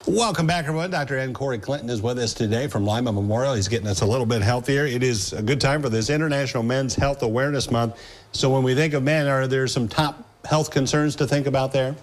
Welcome back, everyone. Dr. Corry Clinton is with us today from Lima Memorial. He's getting us a little bit healthier. It is a good time for this International Men's Health Awareness Month. So when we think of men, are there some top health concerns to think about there?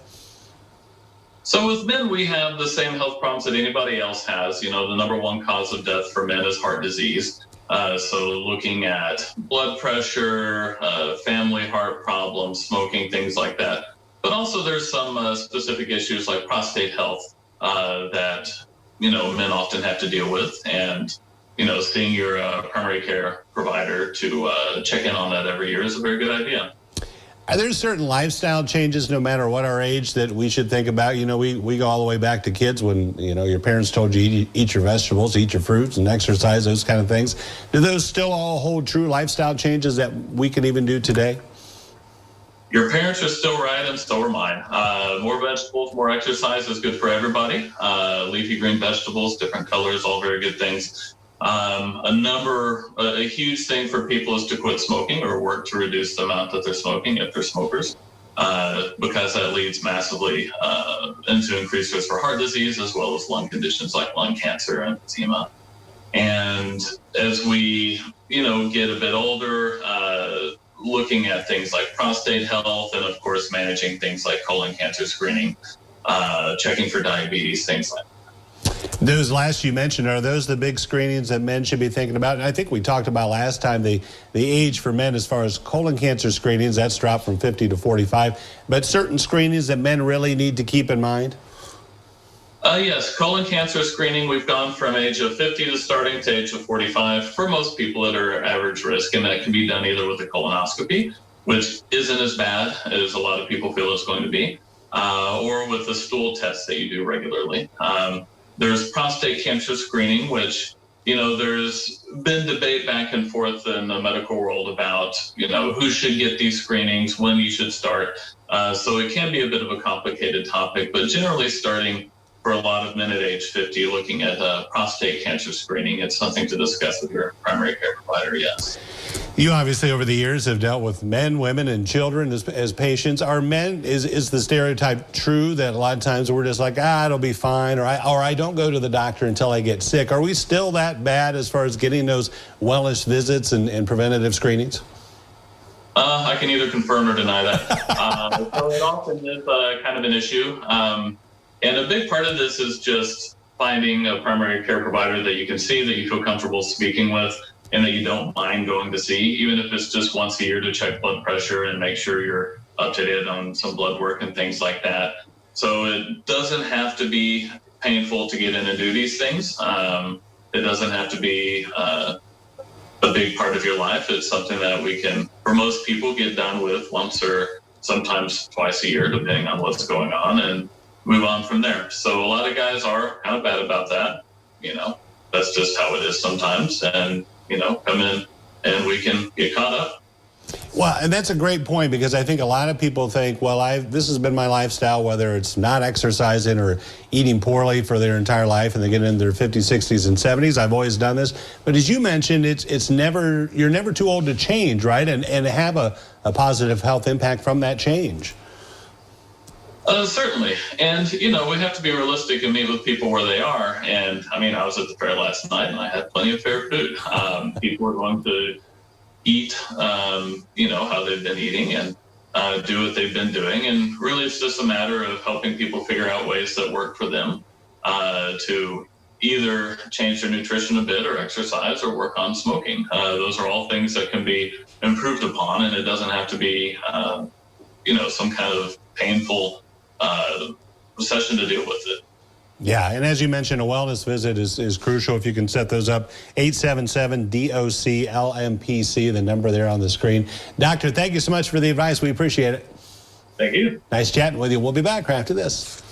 So with men, we have the same health problems that anybody else has. You know, the number one cause of death for men is heart disease. So looking at blood pressure, family heart problems, smoking, things like that. But also there's some specific issues like prostate health that, you know, men often have to deal with. And, you know, seeing your primary care provider to check in on that every year is a very good idea. Are there certain lifestyle changes, no matter what our age, that we should think about? You know, we go all the way back to kids when, you know, your parents told you eat your vegetables, eat your fruits, and exercise, those kind of things. Do those still all hold true lifestyle changes that we can even do today? Your parents are still right, and so are mine. More vegetables, more exercise is good for everybody. Leafy green vegetables, different colors, all very good things. A huge thing for people is to quit smoking or work to reduce the amount that they're smoking if they're smokers, because that leads massively into increased risk for heart disease as well as lung conditions like lung cancer and emphysema. And as we, you know, get a bit older, looking at things like prostate health and, of course, managing things like colon cancer screening, checking for diabetes, things like that. Those last you mentioned, are those the big screenings that men should be thinking about? And I think we talked about last time the age for men as far as colon cancer screenings, that's dropped from 50 to 45. But certain screenings that men really need to keep in mind? Yes, colon cancer screening, we've gone from age of 50 to starting to age of 45 for most people that are average risk, and that can be done either with a colonoscopy, which isn't as bad as a lot of people feel it's going to be, or with a stool test that you do regularly. There's prostate cancer screening, which, you know, there's been debate back and forth in the medical world about, you know, who should get these screenings, when you should start. So it can be a bit of a complicated topic, but generally starting for a lot of men at age 50, looking at prostate cancer screening, it's something to discuss with your primary care provider, yes. You obviously over the years have dealt with men, women, and children as patients. Are men, is the stereotype true that a lot of times we're just like, it'll be fine, or I don't go to the doctor until I get sick? Are we still that bad as far as getting those wellness visits and preventative screenings? I can either confirm or deny that. So it often is kind of an issue. And a big part of this is just finding a primary care provider that you can see, that you feel comfortable speaking with, and that you don't mind going to see, even if it's just once a year to check blood pressure and make sure you're up to date on some blood work and things like that. So it doesn't have to be painful to get in and do these things. It doesn't have to be a big part of your life. It's something that we can, for most people, get done with once or sometimes twice a year, depending on what's going on, and move on from there. So a lot of guys are kind of bad about that. You know, that's just how it is sometimes. And, you know, come in and we can get caught up. Well, and that's a great point, because I think a lot of people think, well, this has been my lifestyle, whether it's not exercising or eating poorly for their entire life, and they get into their 50s, 60s, and 70s. I've always done this. But as you mentioned, you're never too old to change, right? And have a positive health impact from that change. Certainly. And, you know, we have to be realistic and meet with people where they are. And, I mean, I was at the fair last night and I had plenty of fair food. People are going to eat, you know, how they've been eating and do what they've been doing. And really it's just a matter of helping people figure out ways that work for them to either change their nutrition a bit or exercise or work on smoking. Those are all things that can be improved upon, and it doesn't have to be, you know, some kind of painful session to deal with it. Yeah, and as you mentioned, a wellness visit is crucial. If you can set those up, 877-DOC-LMPC, the number there on the screen. Doctor, thank you so much for the advice. We appreciate it. Thank you. Nice chatting with you. We'll be back after this.